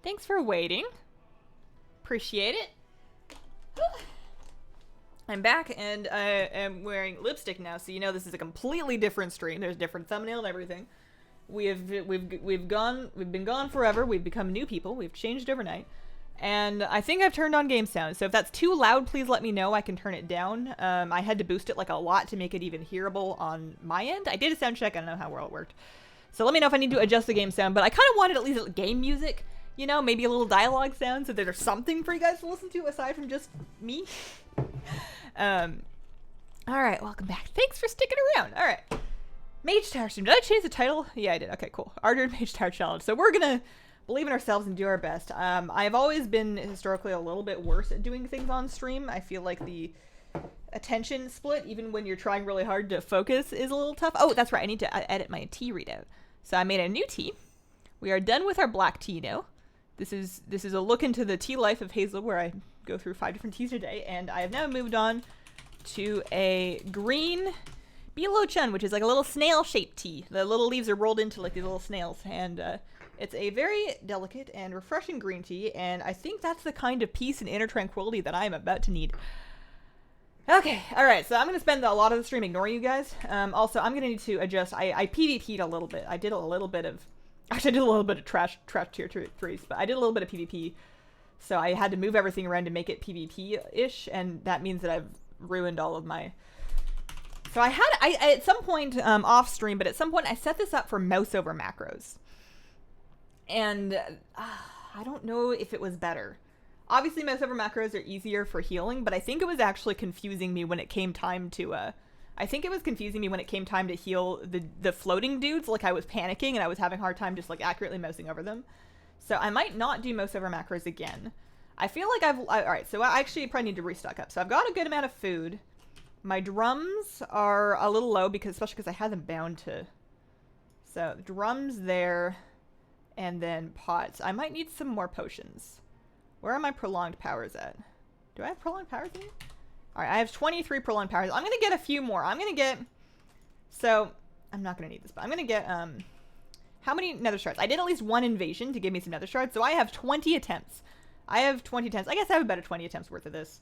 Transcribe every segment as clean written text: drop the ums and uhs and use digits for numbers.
Thanks for waiting. Appreciate it. I'm back, and I am wearing lipstick now, so you know this is a completely different stream. There's a different thumbnail and everything. We've been gone forever. We've become new people. We've changed overnight. And I think I've turned on game sound. So if that's too loud, please let me know. I can turn it down. I had to boost it like a lot to make it even hearable on my end. I did a sound check. I don't know how well it worked. So let me know if I need to adjust the game sound. But I kind of wanted at least game music. You know, maybe a little dialogue sound so that there's something for you guys to listen to aside from just me. Alright, welcome back. Thanks for sticking around. Alright. Mage Tower stream. Did I change the title? Yeah, I did. Okay, cool. Rdruid Mage Tower Challenge. So we're gonna believe in ourselves and do our best. I've always been historically a little bit worse at doing things on stream. I feel like the attention split, even when you're trying really hard to focus, is a little tough. Oh, that's right. I need to edit my tea readout. So I made a new tea. We are done with our black tea now. This is a look into the tea life of Hazel, where I go through 5 different teas a day, and I have now moved on to a green Bilo-chun, which is like a little snail-shaped tea. The little leaves are rolled into like these little snails, and it's a very delicate and refreshing green tea, and I think that's the kind of peace and inner tranquility that I am about to need. Okay, alright, so I'm going to spend a lot of the stream ignoring you guys. Also, I'm going to need to adjust. I PvP'd a little bit. I did a little bit of... Actually, I did a little bit of trash tier 3s, but I did a little bit of PvP. So I had to move everything around to make it PvP-ish, and that means that I've ruined all of my... So I at some point, off stream, but at some point I set this up for mouse over macros. And I don't know if it was better. Obviously, mouse over macros are easier for healing, but I think it was actually confusing me when it came time to, heal the floating dudes. Like, I was panicking and I was having a hard time just, like, accurately mousing over them. So I might not do mouse over macros again. I feel like alright, so I actually probably need to restock up. So I've got a good amount of food. My drums are a little low, especially because I had them bound to... So, drums there, and then pots. I might need some more potions. Where are my prolonged powers at? Do I have prolonged powers in here? Alright, I have 23 prolonged powers. I'm gonna get a few more. I'm gonna get... So, I'm not gonna need this, but I'm gonna get, how many nether shards? I did at least one invasion to give me some nether shards, so I have 20 attempts. I have 20 attempts. I guess I have about 20 attempts worth of this.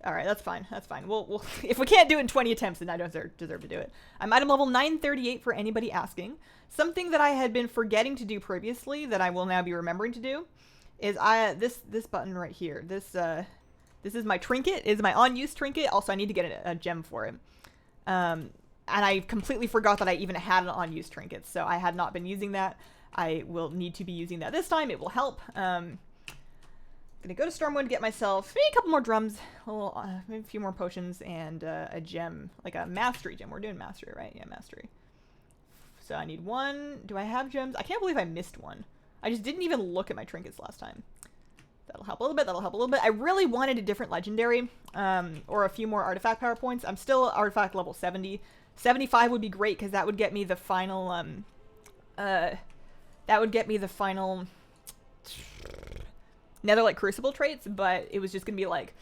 Alright, that's fine. That's fine. We'll if we can't do it in 20 attempts, then I don't deserve to do it. I'm item level 938 for anybody asking. Something that I had been forgetting to do previously that I will now be remembering to do is this button right here. This is my trinket. It is my unused trinket. Also, I need to get a gem for it. And I completely forgot that I even had an unused trinket, so I had not been using that. I will need to be using that this time. It will help. Gonna go to Stormwood, get myself maybe a couple more drums, maybe a few more potions, and a gem, like a mastery gem. We're doing mastery, right? Yeah, mastery. So I need one. Do I have gems? I can't believe I missed one. I just didn't even look at my trinkets last time. That'll help a little bit. That'll help a little bit. I really wanted a different legendary, or a few more artifact power points. I'm still artifact level 70. 75 would be great because that would get me the final. Netherlight Crucible traits, but it was just gonna be like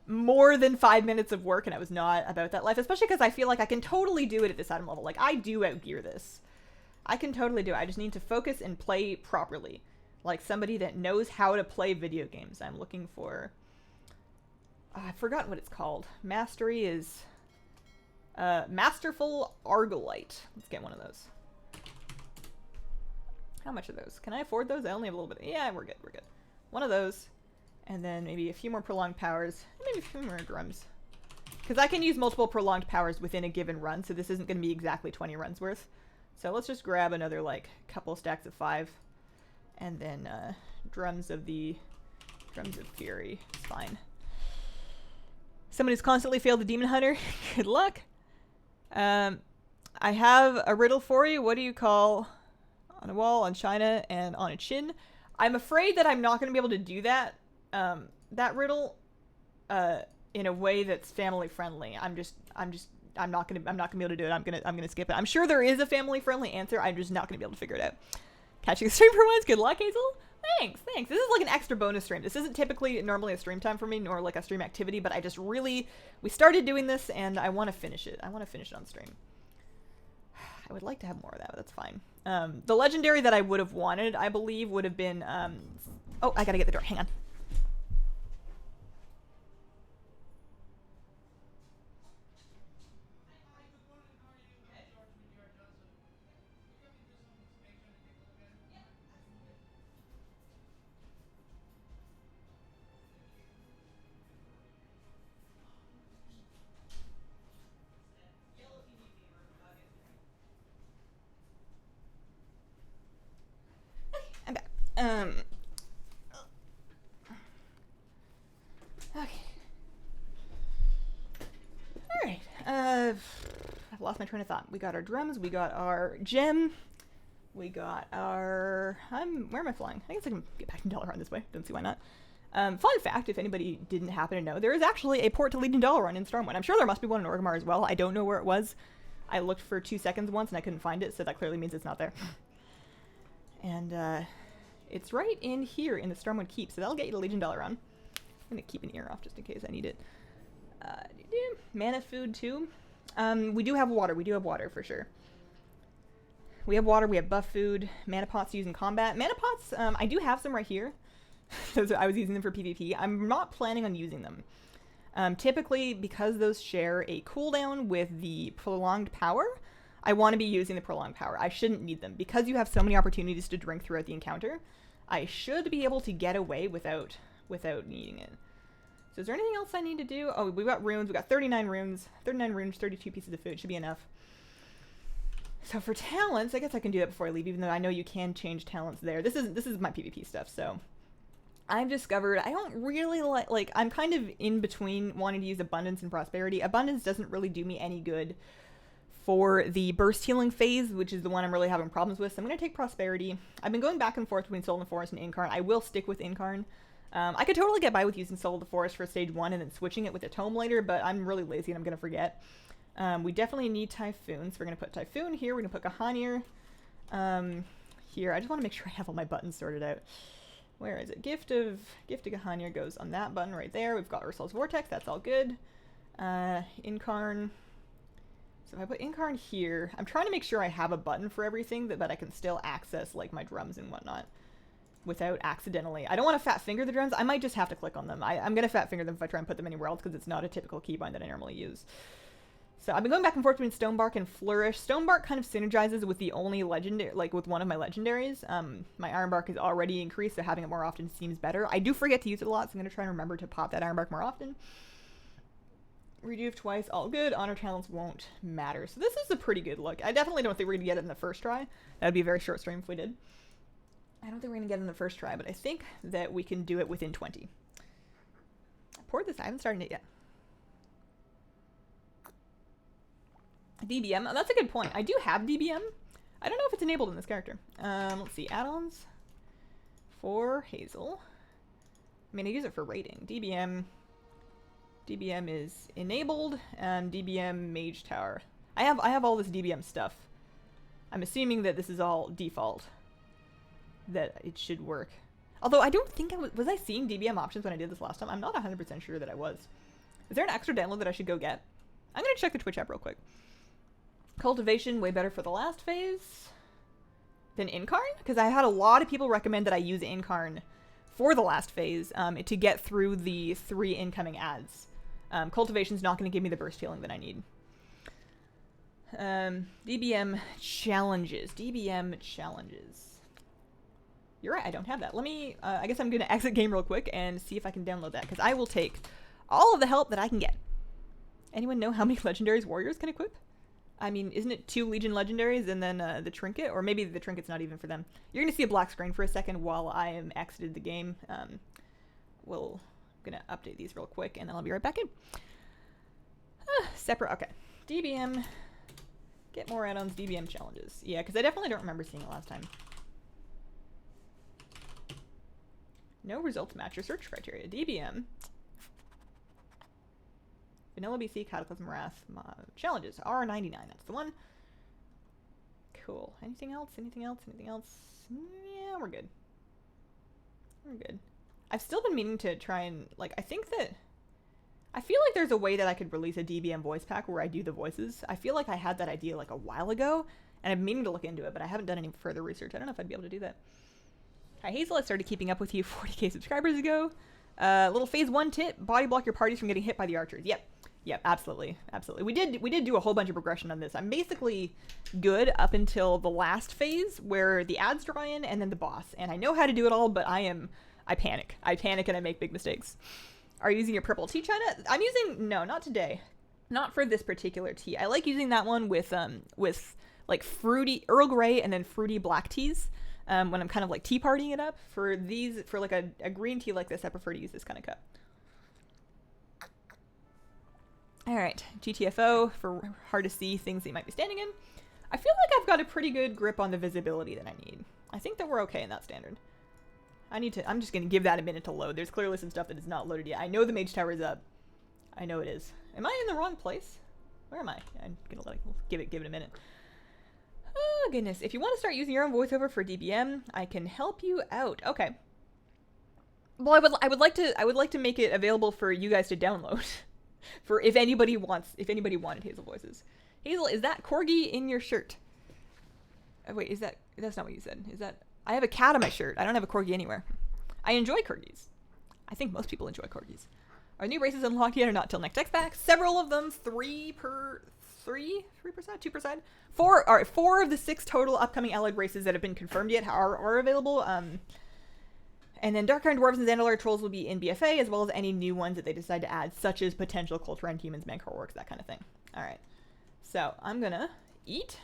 more than 5 minutes of work, and I was not about that life, especially because I feel like I can totally do it at this item level. Like, I do outgear this. I can totally do it. I just need to focus and play properly. Like somebody that knows how to play video games. I'm looking for... I've forgotten what it's called. Mastery is... Masterful Argolite. Let's get one of those. How much are those? Can I afford those? I only have a little bit. Yeah, we're good. We're good. One of those, and then maybe a few more prolonged powers, and maybe a few more drums. Because I can use multiple prolonged powers within a given run, so this isn't going to be exactly 20 runs worth. So let's just grab another, like, couple stacks of 5, and then drums of fury. It's fine. Someone who's constantly failed the Demon Hunter. Good luck. I have a riddle for you. What do you call on a wall, on China, and on a chin? I'm afraid that I'm not going to be able to do that, that riddle, in a way that's family friendly. I'm not going to be able to do it. I'm going to skip it. I'm sure there is a family friendly answer. I'm just not going to be able to figure it out. Catching the stream for once. Good luck, Hazel. Thanks. This is like an extra bonus stream. This isn't normally a stream time for me, nor like a stream activity, but I just really, we started doing this and I want to finish it. I want to finish it on stream. I would like to have more of that, but that's fine. The legendary that I would have wanted, I believe, would have been Oh, I gotta get the door. Hang on. I'm back. Okay. Alright. I've lost my train of thought. We got our drums, we got our gem, we got our... where am I flying? I guess I can get back to Dalaran this way. Don't see why not. Fun fact, if anybody didn't happen to know, there is actually a port to Legion Dalaran in Stormwind. I'm sure there must be one in Orgrimmar as well. I don't know where it was. I looked for 2 seconds once and I couldn't find it, so that clearly means it's not there. And, it's right in here in the Stormwind Keep, so that'll get you to Legion Dalaran. I'm gonna keep an ear off just in case I need it. Mana food too. We do have water. We do have water for sure. We have water. We have buff food. Mana pots to use in combat. Mana pots, I do have some right here. I was using them for PvP. I'm not planning on using them. Typically, because those share a cooldown with the prolonged power, I want to be using the prolonged power. I shouldn't need them. Because you have so many opportunities to drink throughout the encounter, I should be able to get away without needing it. So is there anything else I need to do? Oh, we've got runes. We've got 39 runes. 39 runes, 32 pieces of food. Should be enough. So for talents, I guess I can do that before I leave, even though I know you can change talents there. This is my PvP stuff, so... I've discovered I don't really like, I'm kind of in between wanting to use Abundance and Prosperity. Abundance doesn't really do me any good for the burst healing phase, which is the one I'm really having problems with, so I'm going to take Prosperity. I've been going back and forth between Soul in the Forest and Incarn. I will stick with Incarn. I could totally get by with using Soul of the Forest for stage 1 and then switching it with a Tome later, but I'm really lazy and I'm going to forget. We definitely need Typhoon, so we're going to put Typhoon here. We're going to put Gahanir here. I just want to make sure I have all my buttons sorted out. Where is it? Gift of Gahanir goes on that button right there. We've got Ursul's Vortex. That's all good. Incarn. So if I put Incarn here, I'm trying to make sure I have a button for everything, but I can still access like my drums and whatnot without accidentally. I don't want to fat finger the drums. I might just have to click on them. I'm going to fat finger them if I try and put them anywhere else because it's not a typical keybind that I normally use. So I've been going back and forth between Stonebark and Flourish. Stonebark kind of synergizes with the only legendary, like with one of my legendaries. My Ironbark is already increased, so having it more often seems better. I do forget to use it a lot, so I'm going to try and remember to pop that Ironbark more often. Rejuve twice, all good. Honor talents won't matter. So this is a pretty good look. I definitely don't think we're going to get it in the first try. That would be a very short stream if we did. I don't think we're going to get it in the first try, but I think that we can do it within 20. I poured this. I haven't started it yet. DBM. Oh, that's a good point. I do have DBM. I don't know if it's enabled in this character. Let's see. Add-ons for Hazel. I mean, I use it for rating. DBM is enabled, and DBM Mage Tower. I have all this DBM stuff. I'm assuming that this is all default. That it should work. Although I don't think was I seeing DBM options when I did this last time? I'm not 100% sure that I was. Is there an extra download that I should go get? I'm gonna check the Twitch app real quick. Cultivation, way better for the last phase than Incarn? Because I had a lot of people recommend that I use Incarn for the last phase to get through the 3 incoming ads. Cultivation's not going to give me the burst healing that I need. DBM challenges. DBM challenges. You're right, I don't have that. Let me, I guess I'm going to exit game real quick and see if I can download that, because I will take all of the help that I can get. Anyone know how many legendaries warriors can equip? I mean, isn't it 2 Legion legendaries and then the trinket? Or maybe the trinket's not even for them. You're going to see a black screen for a second while I am exited the game. We'll going to update these real quick and then I'll be right back in. Separate, okay. DBM, get more add-ons, DBM challenges. Yeah, because I definitely don't remember seeing it last time. No results match your search criteria. DBM. Vanilla BC, Cataclysm Wrath, challenges, R99, that's the one. Cool. Anything else? Anything else? Anything else? Yeah, we're good. We're good. I've still been meaning to try and, like, I feel like there's a way that I could release a DBM voice pack where I do the voices. I feel like I had that idea, like, a while ago, and I've been meaning to look into it, but I haven't done any further research. I don't know if I'd be able to do that. Hi Hazel, I started keeping up with you 40k subscribers ago. Little phase 1 tip, body block your parties from getting hit by the archers. Yep, absolutely. We did do a whole bunch of progression on this. I'm basically good up until the last phase where the ads draw in and then the boss. And I know how to do it all, but I panic. I panic and I make big mistakes. Are you using your purple tea, China? I'm using, no, not today. Not for this particular tea. I like using that one with like fruity Earl Grey and then fruity black teas. When I'm kind of like tea partying it up. For these, for like a green tea like this, I prefer to use this kind of cup. All right, GTFO for hard to see things that you might be standing in. I feel like I've got a pretty good grip on the visibility that I need. I think that we're okay in that standard. I'm just gonna give that a minute to load. There's clearly some stuff that is not loaded yet. I know the mage tower is up. I know it is. Am I in the wrong place? Where am I? I'm gonna give it a minute. Oh goodness, if you want to start using your own voiceover for DBM, I can help you out. Okay. Well, I would like to make it available for you guys to download. For if anybody wanted Hazel voices. Hazel, is that corgi in your shirt? Oh, wait, that's not what you said. Is that, I have a cat on my shirt. I don't have a corgi anywhere. I enjoy corgis. I think most people enjoy corgis. Are new races unlocked yet or not till next X pack? Several of them, 3 per 3%, 2%. 4 of the 6 total upcoming allied races that have been confirmed yet are available. And then Dark Iron Dwarves and Zandalar Trolls will be in BFA, as well as any new ones that they decide to add, such as potential Culture End Humans, Mancor Orcs, that kind of thing. Alright. So, I'm gonna eat.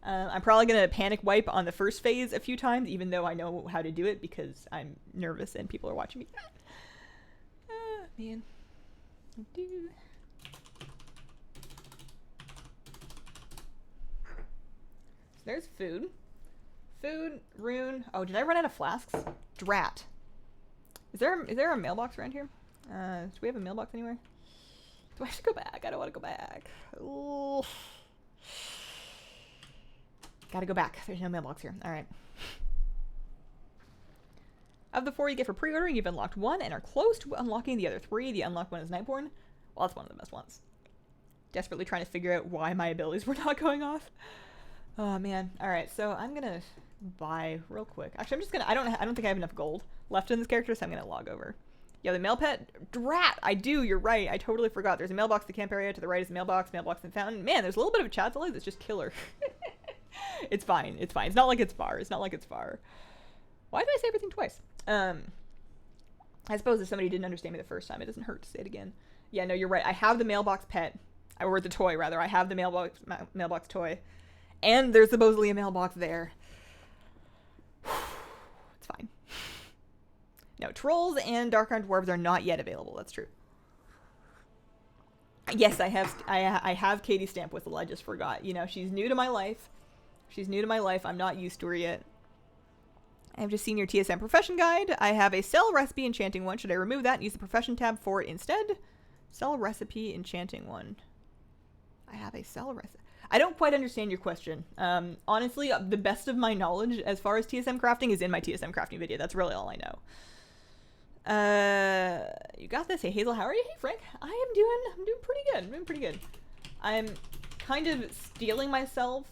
I'm probably gonna panic wipe on the first phase a few times, even though I know how to do it, because I'm nervous and people are watching me. Man. So there's food. Food, rune. Oh, did I run out of flasks? Drat. Is there a mailbox around here? Do we have a mailbox anywhere? Do I have to go back? I don't want to go back. Ooh. Gotta go back. There's no mailbox here. Alright. Of the 4 you get for pre-ordering, you've unlocked 1 and are close to unlocking the other 3. The unlocked one is Nightborn. Well, that's one of the best ones. Desperately trying to figure out why my abilities were not going off. Oh man. Alright, so I'm gonna buy real quick. Actually, I'm just gonna, I don't think I have enough gold left in this character, so I'm gonna log over. Yeah, the mail pet. Drat! I do, you're right. I totally forgot. There's a mailbox in the camp area. To the right is a mailbox in the fountain. Man, there's a little bit of a chat delay that's just killer. It's fine. It's fine. It's not like it's far. It's not like it's far. Why did I say everything twice? I suppose if somebody didn't understand me the first time, it doesn't hurt to say it again. Yeah, no, you're right. I have the mailbox pet. Or the toy, rather. I have the mailbox toy. And there's supposedly a mailbox there. It's fine. No, trolls and dark iron dwarves are not yet available. That's true. Yes, I have Katie Stamp Whistle. I just forgot. You know, she's new to my life. I'm not used to her yet. I've just seen your TSM profession guide. I have a sell recipe enchanting one. Should I remove that and use the profession tab for it instead? Sell recipe enchanting one. I have a sell recipe. I don't quite understand your question. Honestly, the best of my knowledge as far as TSM crafting is in my TSM crafting video. That's really all I know. You got this. Hey Hazel, how are you? Hey Frank, I'm doing pretty good. I'm kind of steeling myself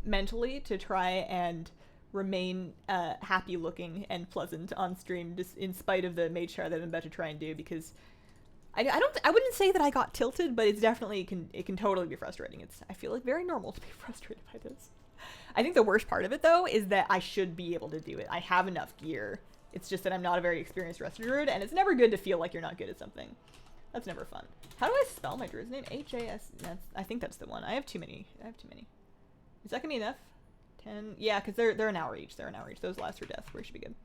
mentally to try and remain happy looking and pleasant on stream, just in spite of the mage tower that I'm about to try and do, because I wouldn't say that I got tilted, but it's definitely it can totally be frustrating. I feel like very normal to be frustrated by this. I think the worst part of it though is that I should be able to do it. I have enough gear. It's just that I'm not a very experienced Rdruid, and it's never good to feel like you're not good at something. That's never fun. How do I spell my druid's name? H-A-S. I think that's the one. I have too many. Is that gonna be enough? 10? Yeah, because they're an hour each. Those last are death, where it should be good.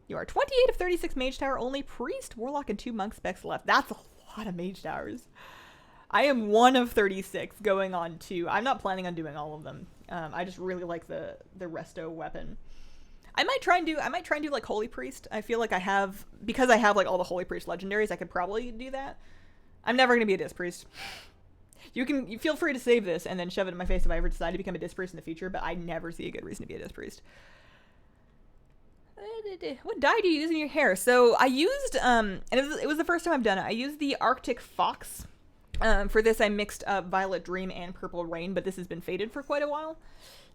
You are 28 of 36 mage tower, only priest, warlock, and 2 monk specs left. That's a lot of mage towers. I am 1 of 36 going on 2. I'm not planning on doing all of them. I just really like the resto weapon. I might try and do like holy priest. I feel like because I have like all the holy priest legendaries, I could probably do that. I'm never gonna be a disc priest. You feel free to save this and then shove it in my face if I ever decide to become a disc priest in the future, but I never see a good reason to be a disc priest. What dye do you use in your hair? So I used, and it was the first time I've done it. I used the Arctic Fox For this, I mixed up Violet Dream and Purple Rain, but this has been faded for quite a while.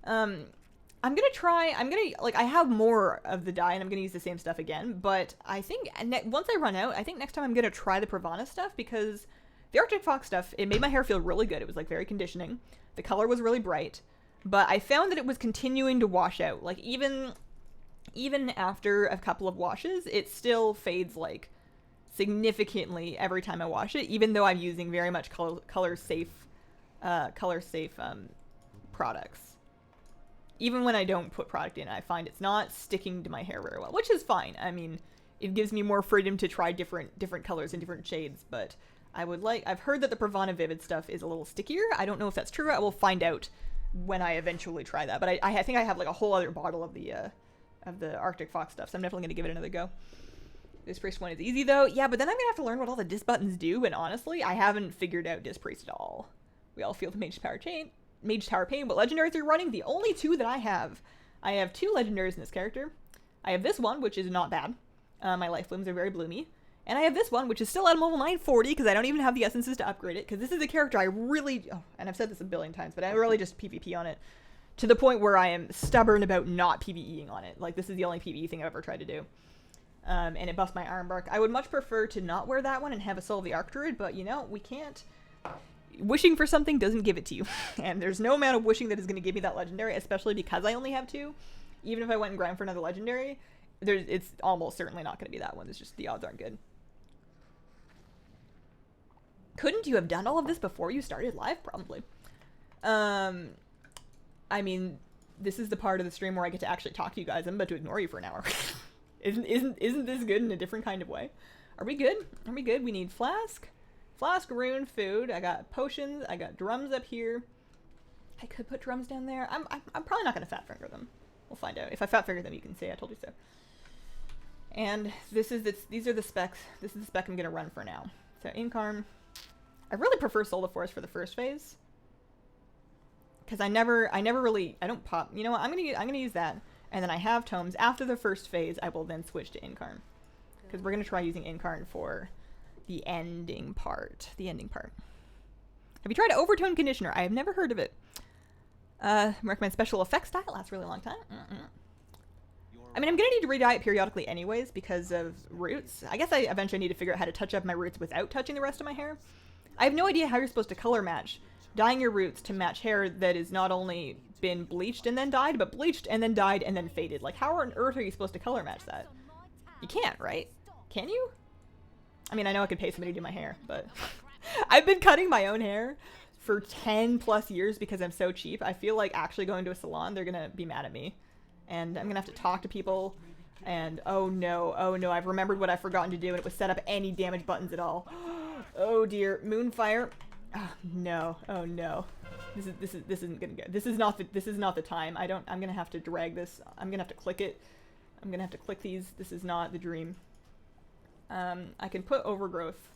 I'm gonna like, I have more of the dye, and I'm gonna use the same stuff again, but I think once I run out, I think next time I'm gonna try the Pravana stuff, because the Arctic Fox stuff, it made my hair feel really good. It was, like, very conditioning. The color was really bright, but I found that it was continuing to wash out. Like, even after a couple of washes, it still fades, like, significantly every time I wash it, even though I'm using very much color safe products. Even when I don't put product in, I find it's not sticking to my hair very well, which is fine. I mean, it gives me more freedom to try different colors and different shades, but I've heard that the Pravana Vivid stuff is a little stickier. I don't know if that's true. I will find out when I eventually try that, but I think I have, like, a whole other bottle of the Arctic Fox stuff, so I'm definitely going to give it another go. This Priest one is easy, though. Yeah, but then I'm going to have to learn what all the Dis buttons do, and honestly, I haven't figured out Dis Priest at all. We all feel the Mage Tower Pain, but legendaries are running the only two that I have. I have 2 legendaries in this character. I have this one, which is not bad. My life blooms are very bloomy. And I have this one, which is still at level 940, because I don't even have the essences to upgrade it, because this is a character I really, and I've said this a billion times, but I really just PvP on it, to the point where I am stubborn about not PvEing on it. Like, this is the only PvE thing I've ever tried to do. And it buffs my arm bark. I would much prefer to not wear that one and have a Soul of the Rdruid, but, you know, we can't. Wishing for something doesn't give it to you. And there's no amount of wishing that is going to give me that legendary, especially because I only have 2. Even if I went and grind for another legendary, it's almost certainly not going to be that one. It's just the odds aren't good. Couldn't you have done all of this before you started live? Probably. I mean, this is the part of the stream where I get to actually talk to you guys. I'm about to ignore you for an hour. Isn't this good in a different kind of way? Are we good? Are we good? We need flask, rune, food. I got potions. I got drums up here. I could put drums down there. I'm probably not gonna fat finger them. We'll find out. If I fat finger them, you can say I told you so. And these are the specs. This is the spec I'm gonna run for now. So Incarn. I really prefer Soul of Forest for the first phase, because I don't pop. You know what? I'm gonna use that, and then I have tomes. After the first phase, I will then switch to Incarn, because we're gonna try using Incarn for the ending part. Have you tried Overtone Conditioner? I have never heard of it. Recommend special effects dye. It lasts a really long time. I mean, I'm gonna need to re-dye it periodically anyways because of roots. I guess I eventually need to figure out how to touch up my roots without touching the rest of my hair. I have no idea how you're supposed to color match. Dyeing your roots to match hair that has not only been bleached and then dyed, but bleached and then dyed and then faded. Like, how on earth are you supposed to color match that? You can't, right? Can you? I mean, I know I could pay somebody to do my hair, but I've been cutting my own hair for 10 plus years because I'm so cheap. I feel like actually going to a salon, they're gonna be mad at me. And I'm gonna have to talk to people, and oh no, I've remembered what I've forgotten to do, and it was set up any damage buttons at all. Oh dear, Moonfire. Oh no, oh no. This isn't gonna go. This is not the time. I'm gonna have to drag this. I'm gonna have to click it. I'm gonna have to click these. This is not the dream. I can put Overgrowth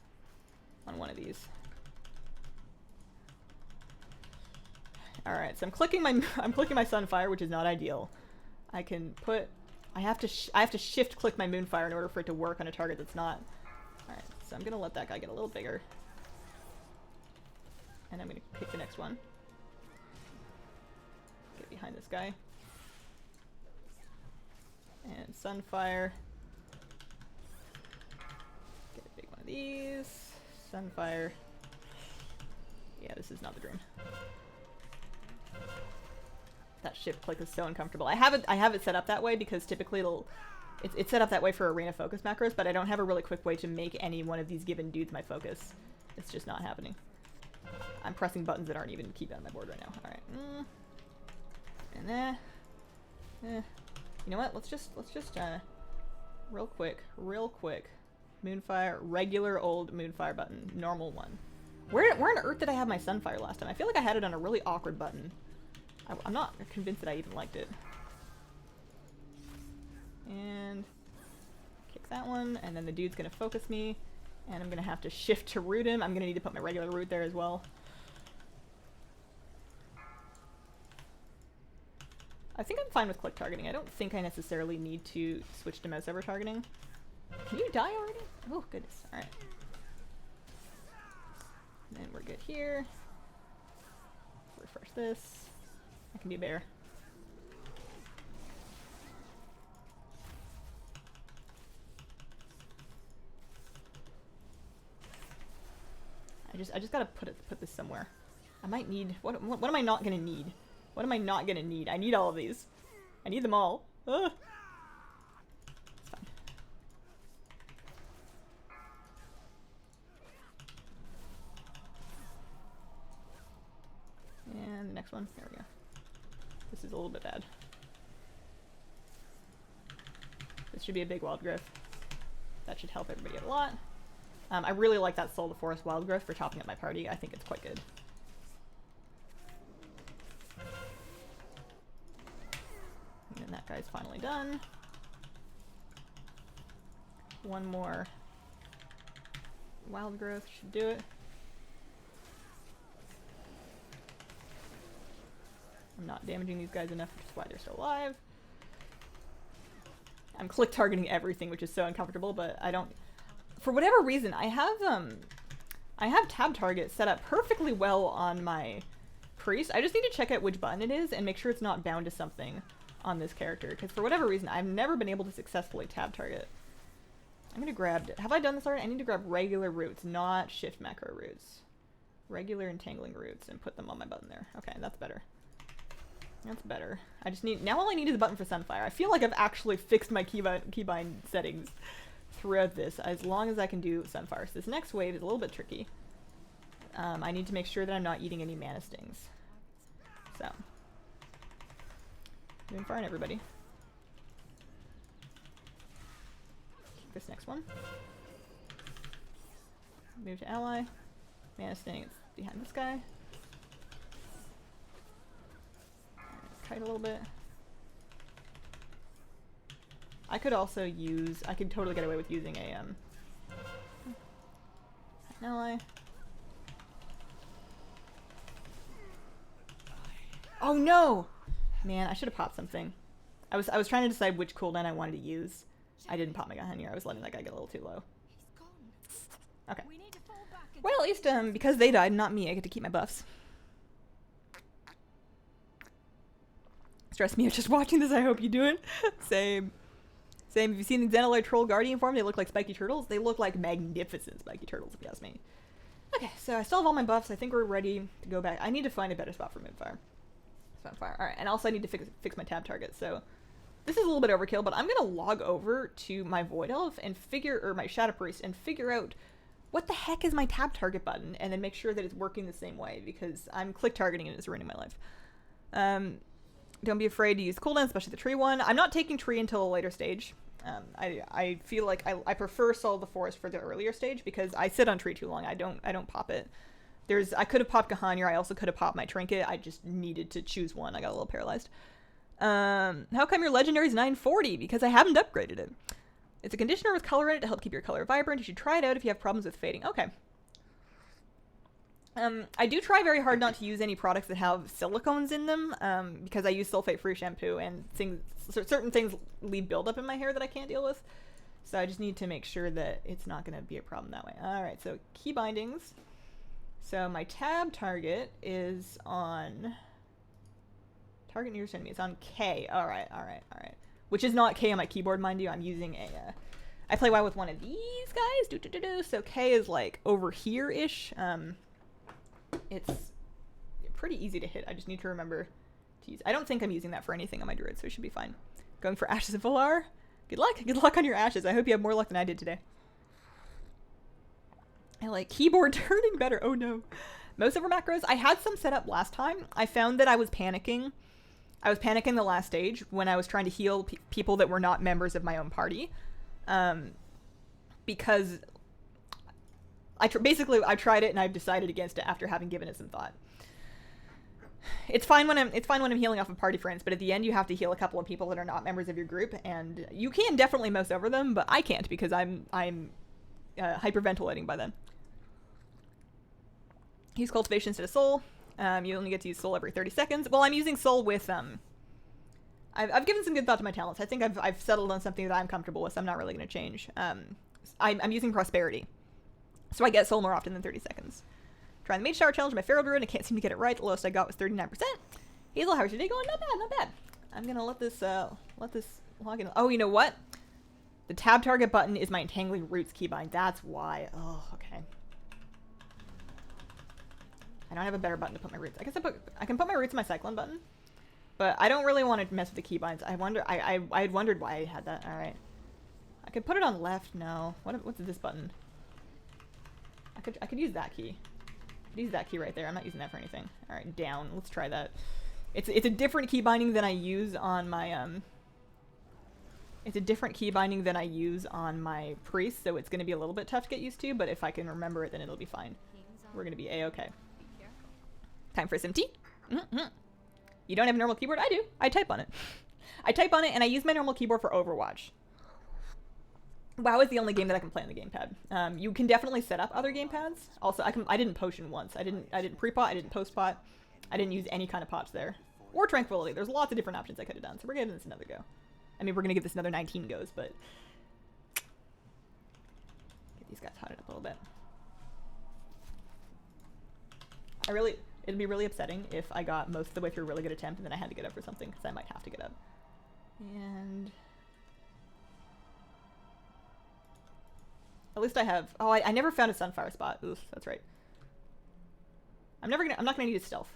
on one of these. Alright, so I'm clicking my Sunfire, which is not ideal. I have to shift click my Moonfire in order for it to work on a target that's not. Alright, so I'm gonna let that guy get a little bigger. And I'm gonna pick the next one. Get behind this guy. And Sunfire. Get a big one of these. Sunfire. Yeah, this is not the dream. That shift click is so uncomfortable. I have it set up that way because typically it's set up that way for arena focus macros, but I don't have a really quick way to make any one of these given dudes my focus. It's just not happening. I'm pressing buttons that aren't even keeping on my board right now. All right. And you know what? Let's just real quick. Moonfire, regular old Moonfire button, normal one. Where on earth did I have my Sunfire last time? I feel like I had it on a really awkward button. I'm not convinced that I even liked it. And kick that one, and then the dude's gonna focus me, and I'm gonna have to shift to root him. I'm gonna need to put my regular root there as well. I think I'm fine with click targeting. I don't think I necessarily need to switch to mouse over targeting. Can you die already? Oh goodness, alright. And we're Good here. Refresh this. I can be a bear. I just gotta put this somewhere. I might need what am I not gonna need? What am I not gonna need? I need all of these. I need them all. Ugh. It's fine. And the next one. There we go. This is a little bit bad. This should be a big wild growth. That should help everybody out a lot. I really like that Soul of the Forest wild growth for topping up my party. I think it's quite good. And that guy's finally done. One more wild growth should do it. I'm not damaging these guys enough, which is why they're still alive. I'm click targeting everything, which is so uncomfortable, but I don't... For whatever reason, I have tab target set up perfectly well on my priest. I just need to check out which button it is and make sure it's not bound to something on this character, because for whatever reason, I've never been able to successfully tab target. I'm gonna grab... Have I done this already? I need to grab regular roots, not shift macro roots. Regular entangling roots and put them on my button there. Okay, that's better. That's better. I just need... Now all I need is a button for Sunfire. I feel like I've actually fixed my keybind settings throughout this, as long as I can do Sunfire. So this next wave is a little bit tricky. I need to make sure that I'm not eating any mana stings. So. Doing fine, everybody. This next one. Move to ally. Mana sting is behind this guy. Kite a little bit. I could also use... I could totally get away with using a, ally. Oh no! Man, I should have popped something. I was trying to decide which cooldown I wanted to use. I didn't pop my gun here. I was letting that guy get a little too low. Okay. Well, at least, because they died, not me, I get to keep my buffs. Stress me out just watching this. I hope you do it. Same. Same. Have you seen the Xenolite Troll Guardian form? They look like spiky turtles. They look like magnificent spiky turtles, if you ask me. Okay, so I still have all my buffs. I think we're ready to go back. I need to find a better spot for Moonfire. Sunfire. Alright, and also I need to fix my tab target, so... This is a little bit overkill, but I'm gonna log over to my Void Elf and or my Shadow Priest, and figure out what the heck is my tab target button, and then make sure that it's working the same way, because I'm click targeting and it's ruining my life. Don't be afraid to use cooldown, especially the tree one. I'm not taking tree until a later stage. I feel like I prefer Soul of the Forest for the earlier stage, because I sit on tree too long. I don't pop it. I could have popped Gahanyer. I also could have popped my trinket. I just needed to choose one. I got a little paralyzed. How come your legendary is 940? Because I haven't upgraded it. It's a conditioner with color in it to help keep your color vibrant. You should try it out if you have problems with fading. Okay. I do try very hard not to use any products that have silicones in them, because I use sulfate-free shampoo, and certain things leave buildup in my hair that I can't deal with. So I just need to make sure that it's not going to be a problem that way. Alright, so key bindings. So my tab target is on... Target nearest enemy. It's on K. Alright. Which is not K on my keyboard, mind you. I'm using a... I play WoW with one of these guys. So K is like over here-ish. It's pretty easy to hit. I just need to remember to use... I don't think I'm using that for anything on my druid, so it should be fine. Going for Ashes of Valar. Good luck. Good luck on your Ashes. I hope you have more luck than I did today. I like keyboard turning better. Oh no. Most of our macros, I had some set up last time. I found that I was panicking. I was panicking the last stage when I was trying to heal people that were not members of my own party. Because basically I tried it and I've decided against it after having given it some thought. It's fine when I'm healing off of party friends, but at the end you have to heal a couple of people that are not members of your group, and you can definitely most over them, but I can't because I'm hyperventilating by then. Use cultivation instead of soul. You only get to use soul every 30 seconds. Well, I'm using soul with I've given some good thought to my talents. I think I've settled on something that I'm comfortable with, so I'm not really going to change. I'm using prosperity, so I get soul more often than 30 seconds. Trying the Mage Tower challenge, my Feral Druid, I can't seem to get it right. The lowest I got was 39%. Hazel, how's your day going? Not bad, not bad. I'm gonna let this log in. Oh, you know what? The tab target button is my Entangling Roots keybind. That's why. Oh, okay. I don't have a better button to put my roots. I guess I can put my roots in my Cyclone button, but I don't really want to mess with the keybinds. I had wondered why I had that. All right. I could put it on left. No. What's this button? I could use that key. I could use that key right there. I'm not using that for anything. All right, down. Let's try that. It's a different key binding than I use on my It's a different key binding than I use on my priest, so it's going to be a little bit tough to get used to. But if I can remember it, then it'll be fine. We're going to be a-okay. Time for some tea. You don't have a normal keyboard? I do. I type on it. I type on it, and I use my normal keyboard for Overwatch. WoW is the only game that I can play on the gamepad. You can definitely set up other gamepads. Also, I didn't potion once. I didn't pre-pot. I didn't post-pot. I didn't use any kind of pots there. Or Tranquility. There's lots of different options I could have done. So we're giving this another go. I mean, we're gonna give this another 19 goes, but get these guys hotted up a little bit. It'd be really upsetting if I got most of the way through a really good attempt and then I had to get up for something, because I might have to get up. And at least I have. Oh, I never found a Sunfire spot. Oof, that's right. I'm not gonna need a stealth.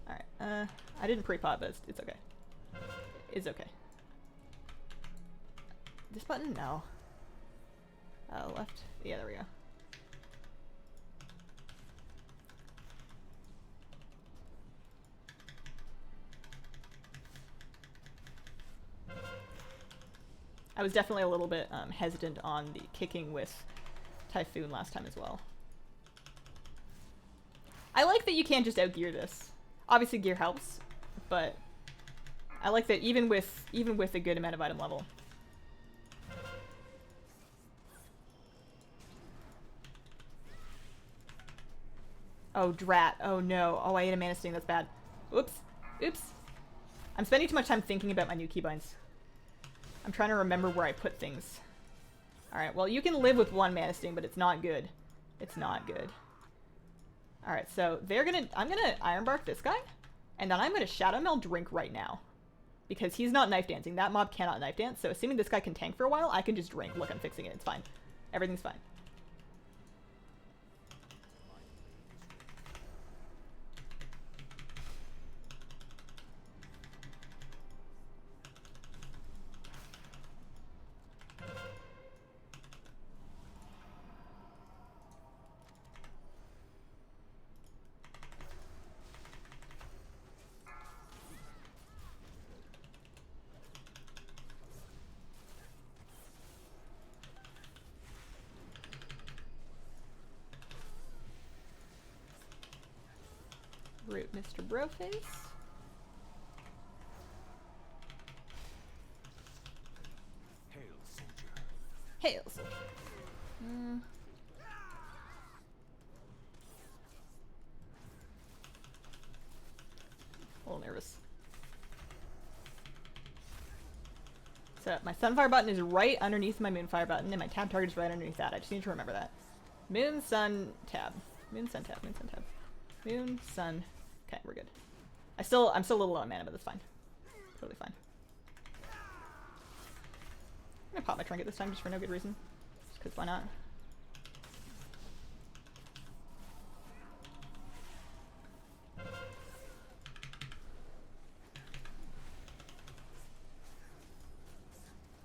All right. I didn't pre-pot, but it's okay. It's okay. This button? No. Left. Yeah, there we go. I was definitely a little bit hesitant on the kicking with Typhoon last time as well. I like that you can't just outgear this. Obviously gear helps, but I like that even with a good amount of item level. Oh, drat. Oh no. Oh, I ate a Mana Sting. That's bad. Oops. Oops. I'm spending too much time thinking about my new keybinds. I'm trying to remember where I put things. Alright, well, you can live with one Mana Sting, but it's not good. It's not good. Alright, so I'm gonna Iron Bark this guy, and then I'm gonna Shadow Meld Drink right now. Because he's not knife dancing. That mob cannot knife dance, so assuming this guy can tank for a while, I can just drink. Look, I'm fixing it. It's fine. Everything's fine. Root Mr. Broface. Hail, soldier. Hail, soldier. A little nervous. So my Sunfire button is right underneath my Moonfire button, and my tab target is right underneath that. I just need to remember that. Moon, Sun, tab. Moon, Sun, tab. Moon, Sun, tab. Moon, Sun. Okay, we're good. I'm still a little low on mana, but that's fine. Totally fine. I'm gonna pop my trinket this time just for no good reason. Just because why not?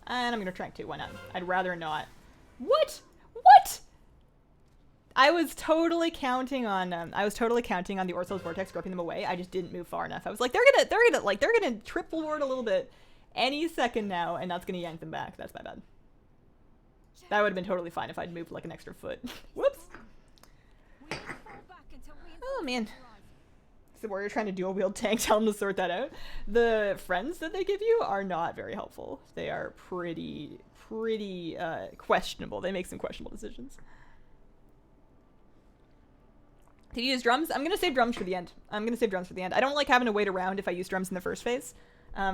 And I'm gonna trank too, why not? I'd rather not. What? What? I was totally counting on the Orsol's Vortex groping them away. I just didn't move far enough. I was like, they're gonna triple ward a little bit any second now, and that's gonna yank them back. That's my bad. That would have been totally fine if I'd moved like an extra foot. Whoops. Oh man. It's the warrior trying to dual wield tank. Tell them to sort that out. The friends that they give you are not very helpful. They are pretty questionable. They make some questionable decisions. To use drums, I'm gonna save drums for the end. I don't like having to wait around if I use drums in the first phase.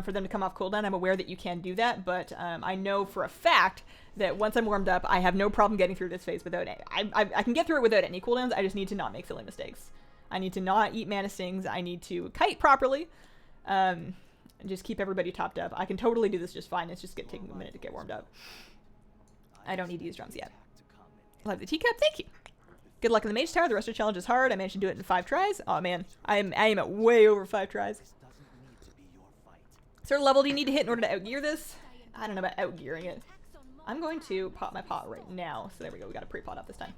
for them to come off cooldown. I'm aware that you can do that, but I know for a fact that once I'm warmed up, I have no problem getting through this phase without it. I can get through it without any cooldowns. I just need to not make silly mistakes. I need to not eat mana stings. I need to kite properly. And just keep everybody topped up. I can totally do this just fine. It's just taking a minute to get warmed up. I don't need to use drums yet. I'll have the teacup. Thank you. Good luck in the mage tower. The rest of the challenge is hard. I managed to do it in 5 tries. Oh man, I am at way over 5 tries. What sort of level do you need to hit in order to outgear this? I don't know about outgearing it. I'm going to pop my pot right now. So there we go. We got a pre-pot up this time.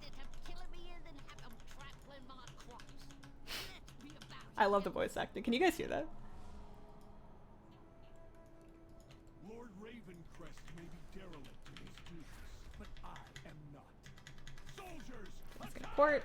I love the voice acting. Can you guys hear that? Lord Ravencrest may be derelict in his duties, but I am not. Soldiers, Let's get a port.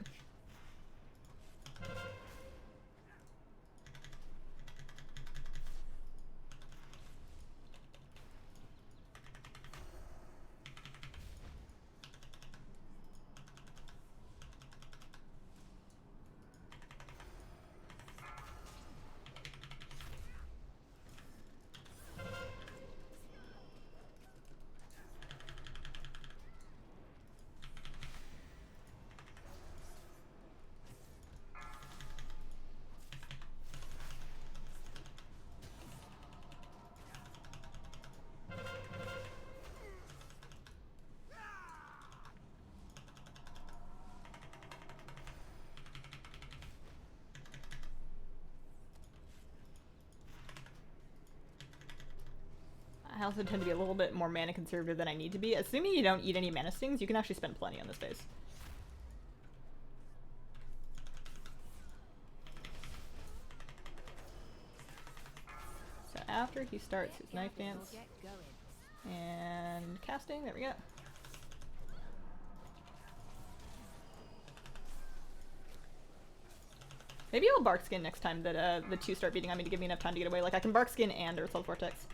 I also tend to be a little bit more mana conservative than I need to be. Assuming you don't eat any mana stings, you can actually spend plenty on this base. So after he starts his knife dance and casting, there we go. Maybe I'll bark skin next time that the 2 start beating on me to give me enough time to get away. Like I can bark skin and Earthhold Vortex.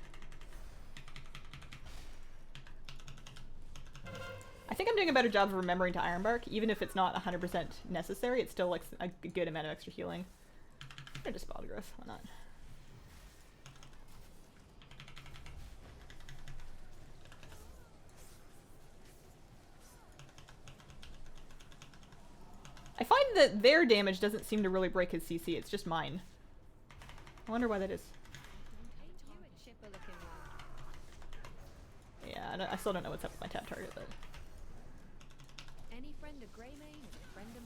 I think I'm doing a better job of remembering to Ironbark, even if it's not 100% necessary. It's still like a good amount of extra healing. Or just Bog Growth, why not? I find that their damage doesn't seem to really break his CC, it's just mine. I wonder why that is. Yeah, I still don't know what's up with my tap target, but... Any friend of Greymane is a friend of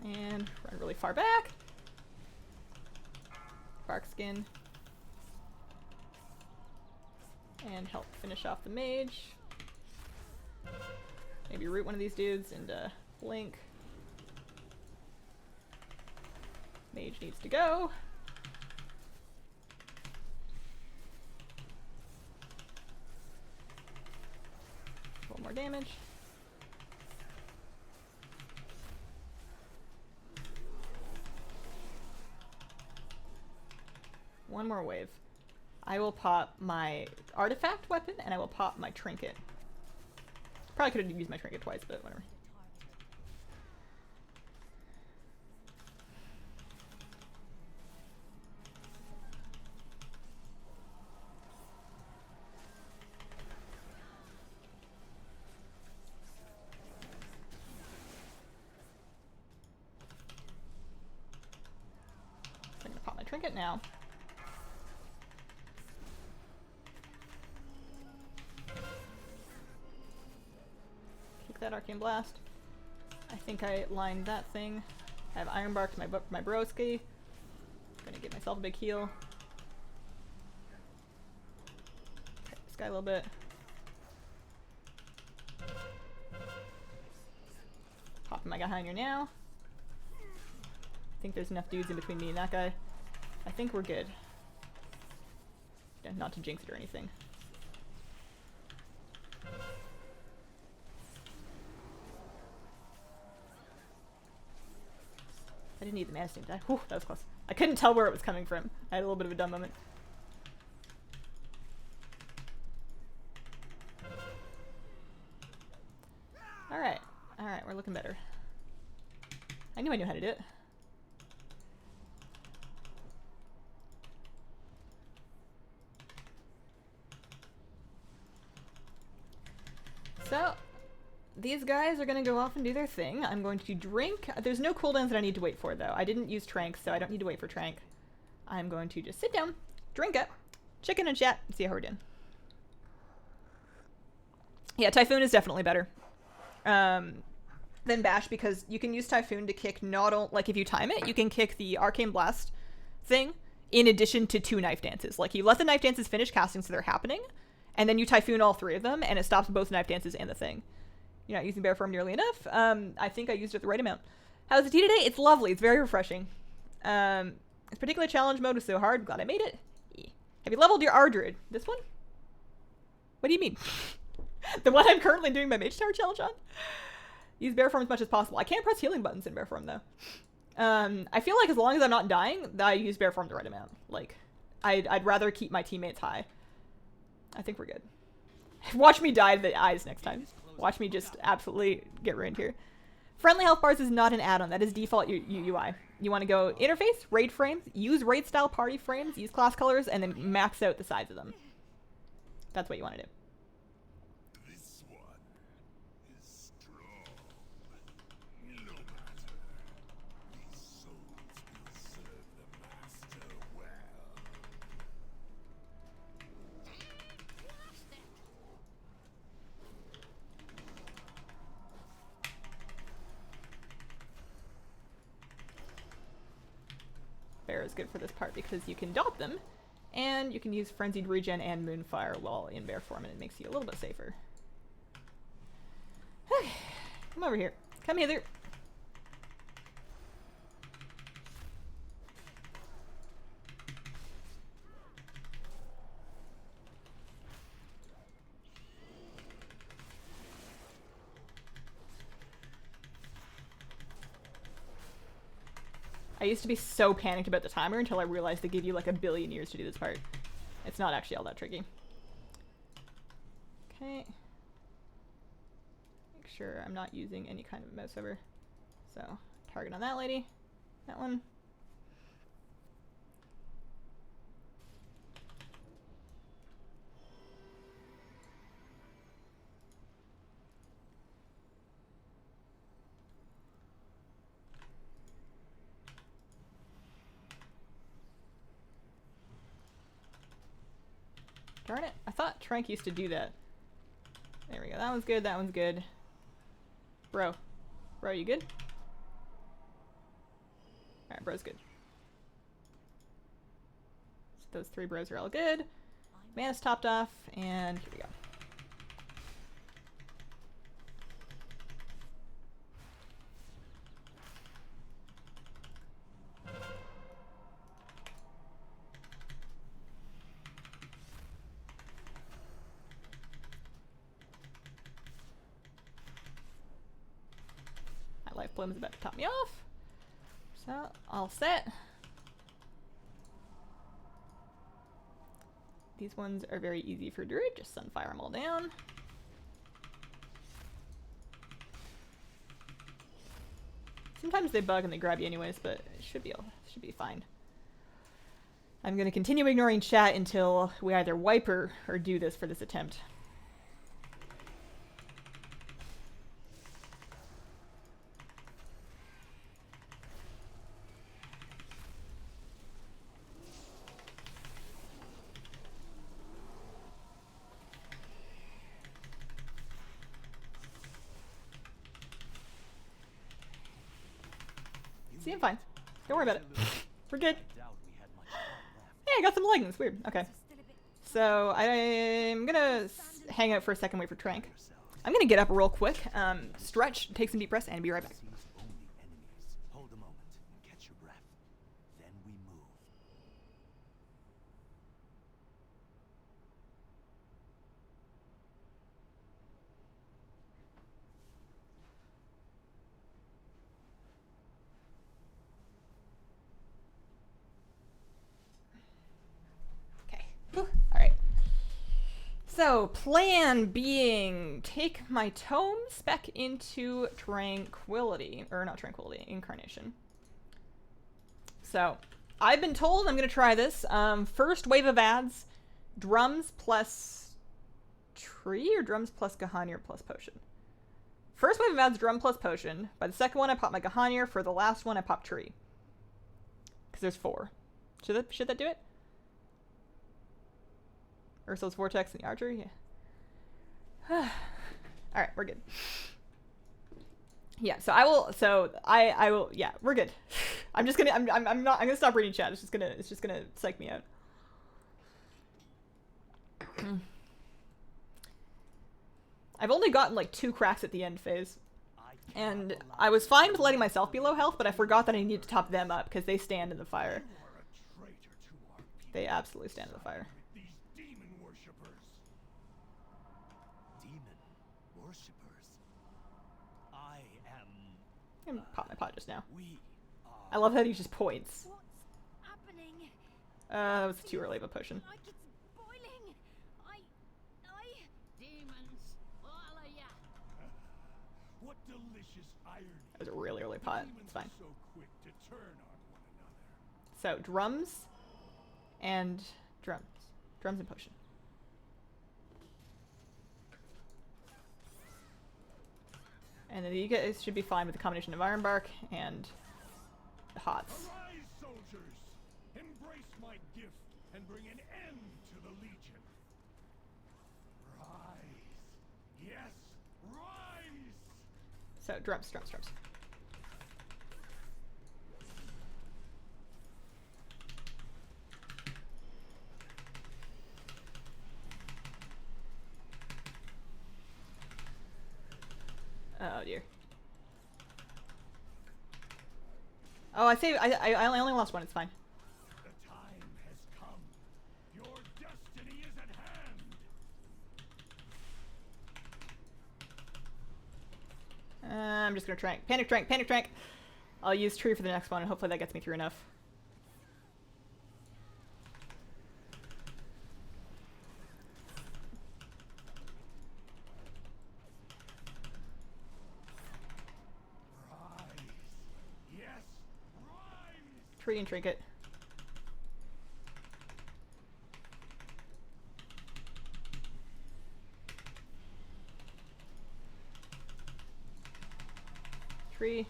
mine. And run really far back. Bark skin. And help finish off the mage. Maybe root one of these dudes into blink. Mage needs to go. A little more damage. One more wave. I will pop my artifact weapon and I will pop my trinket. Probably could have used my trinket twice, but whatever. So I'm gonna pop my trinket now. That Arcane Blast. I think I lined that thing. I have Ironbark to my broski. Gonna give myself a big heal. Hit this guy a little bit. Popping my guy behind here now. I think there's enough dudes in between me and that guy. I think we're good. Yeah, not to jinx it or anything. I didn't need the mana sting, did I? Whew, that was close. I couldn't tell where it was coming from. I had a little bit of a dumb moment. Alright. Alright, we're looking better. I knew how to do it. So, these guys are going to go off and do their thing. I'm going to drink. There's no cooldowns that I need to wait for, though. I didn't use Trank, so I don't need to wait for Trank. I'm going to just sit down, drink up, chicken and chat, and see how we're doing. Yeah, Typhoon is definitely better than Bash, because you can use Typhoon to kick not only, like, if you time it, you can kick the Arcane Blast thing in addition to 2 Knife Dances. Like, you let the Knife Dances finish casting so they're happening, and then you Typhoon all 3 of them, and it stops both Knife Dances and the thing. You're not using Bear Form nearly enough. I think I used it the right amount. How's the tea today? It's lovely. It's very refreshing. This particular challenge mode was so hard. Glad I made it. Yeah. Have you leveled your Rdruid? This one? What do you mean? The one I'm currently doing my Mage Tower challenge on? Use Bear Form as much as possible. I can't press healing buttons in Bear Form, though. I feel like as long as I'm not dying, I use Bear Form the right amount. Like, I'd rather keep my teammates high. I think we're good. Watch me die to the eyes next time. Watch me just absolutely get ruined here. Friendly health bars is not an add-on. That is default UI. You want to go interface, raid frames, use raid style party frames, use class colors, and then max out the size of them. That's what you want to do. This one is strong. No matter. These souls will serve the master well. Bear is good for this part because you can dot them, and you can use Frenzied Regen and Moonfire while in Bear Form, and it makes you a little bit safer. Come over here. Come hither. I used to be so panicked about the timer until I realized they give you like 1 billion years to do this part. It's not actually all that tricky. Okay. Make sure I'm not using any kind of mouse over. So, target on that lady. That one. Darn it. I thought Trank used to do that. There we go. That one's good. That one's good. Bro. Bro, you good? Alright, bro's good. So those 3 bros are all good. Mana's topped off, and here we go. Life Bloom is about to top me off. So, all set. These ones are very easy for Druid. Just Sunfire them all down. Sometimes they bug and they grab you anyways, but it should be fine. I'm going to continue ignoring chat until we either wipe or do this for this attempt. See, I'm fine. Don't worry about it. We're good. Hey, I got some leggings. Weird. Okay. So, I'm gonna hang out for a second, wait for Trank. I'm gonna get up real quick, stretch, take some deep breaths, and be right back. Hold a moment and catch your breath. Then we move. So, plan being take my tomes back into tranquility. Or not tranquility, incarnation. So, I've been told I'm going to try this. First wave of ads, drums plus tree or drums plus Gahanir plus potion? First wave of ads, drum plus potion. By the second one, I pop my Gahanir. For the last one, I pop tree. Because there's 4. Should that do it? Ursul's Vortex and the Archer? Yeah. Alright, we're good. Yeah, so I will, yeah, we're good. I'm gonna stop reading chat. It's just gonna psych me out. I've only gotten like 2 cracks at the end phase. And I was fine with letting myself be low health, but I forgot that I needed to top them up because they stand in the fire. They absolutely stand in the fire. These demon worshippers. Demon worshippers. I am. I'm gonna pop my pot just now. We are. I love how he just points. What's happening? That was too early of a potion. Like it's boiling. I. Demons, all of ya. What delicious irony. That was a really early pot. Demons It's fine. are so quick to turn on one another. So, drums and drums. Drums and potion. And then you guys should be fine with the combination of Iron Bark and the Hots. Arise, soldiers! Embrace my gift and bring an end to the Legion. Rise! Yes, rise! So, drums. Oh dear. Oh, I only lost one, it's fine. The time has come. Your destiny is at hand. I'm just gonna trank. Panic trank! I'll use tree for the next one, and hopefully that gets me through enough. Rise! Yes, rise! Tree and trinket. Tree.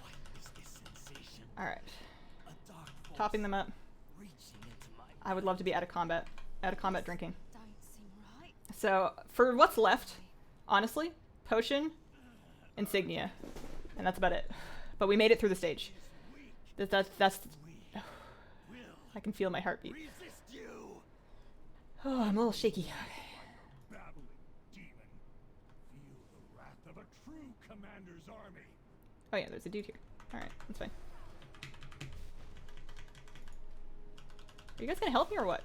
What is this sensation? Alright. A dark force Topping them up. reaching into my. I would love to be out of combat drinking. Don't seem right. So, for what's left, honestly, potion, insignia. And that's about it. But we made it through the stage. That's We will I can feel my heartbeat. resist you. Oh, I'm a little shaky. Babbling demon. Feel the wrath of a true commander's army. Oh yeah, there's a dude here. Alright, that's fine. Are you guys gonna help me or what?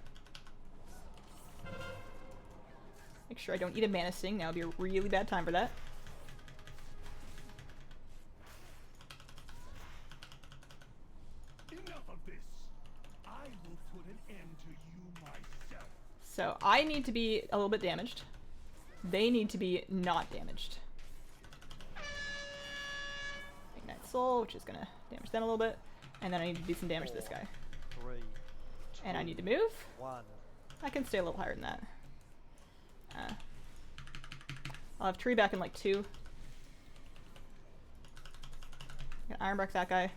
Make sure I don't eat a mana sting. Now would be a really bad time for that. Enough of this. I will put an end to you myself. So I need to be a little bit damaged. They need to be not damaged. Ignite Soul, which is gonna damage them a little bit. And then I need to do some damage to this guy. 3, And I need to move. 1. I can stay a little higher than that. I'll have tree back in like 2. Gonna Iron Bark that guy.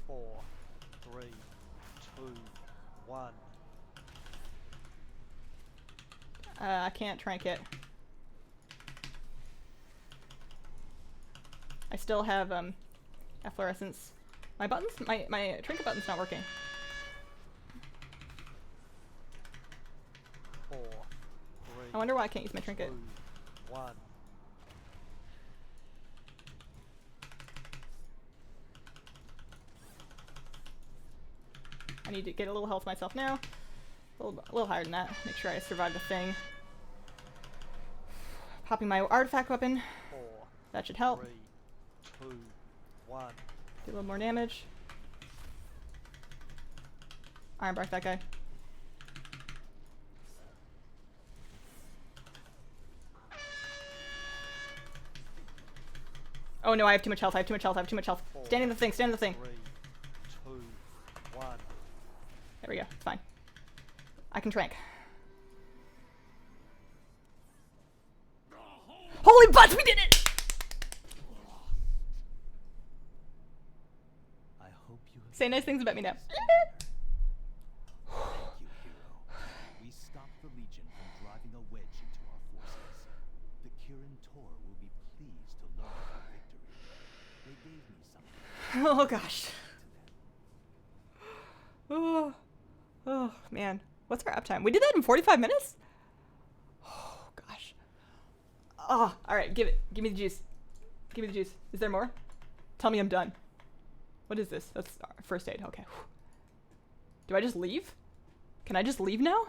Four, 3, 2, 1. I can't trank it. I still have efflorescence. My buttons, my trinket button's not working. 4, 3, I wonder why I can't use my trinket. 2, 1. I need to get a little health myself now. A little higher than that. Make sure I survive the thing. Popping my artifact weapon. 4, That should help. 3, 2, 1. Do a little more damage. Iron Bark that guy. Oh no, I have too much health. I have too much health. I have too much health. Stand in the thing. Stand in the thing. 3, 2, 1. There we go. It's fine. I can trank. Holy butts, we did it! I hope you have Say nice things about me now. Thank you, hero. We stopped the Legion from driving a wedge into our forces. The Kirin Tor will be pleased to learn of our victory. They gave me something Oh gosh. Oh, oh man. What's our uptime? We did that in 45 minutes? Oh gosh. Oh, alright, give it. Give me the juice. Give me the juice. Is there more? Tell me I'm done. What is this? That's first aid. Okay. Do I just leave? Can I just leave now?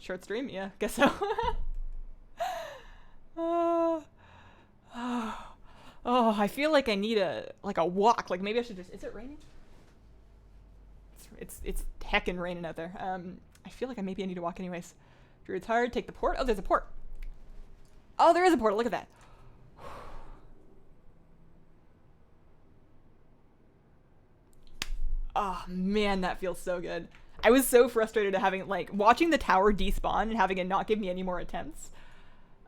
Short stream? Yeah, guess so. Oh, I feel like I need a walk. Like maybe I should just. Is it raining? It's heckin' raining out there. I feel like maybe I need to walk anyways. Druid's hard. Take the port. Oh, there's a port. Oh, there is a portal. Look at that. Oh man, that feels so good. I was so frustrated at having like watching the tower despawn and having it not give me any more attempts.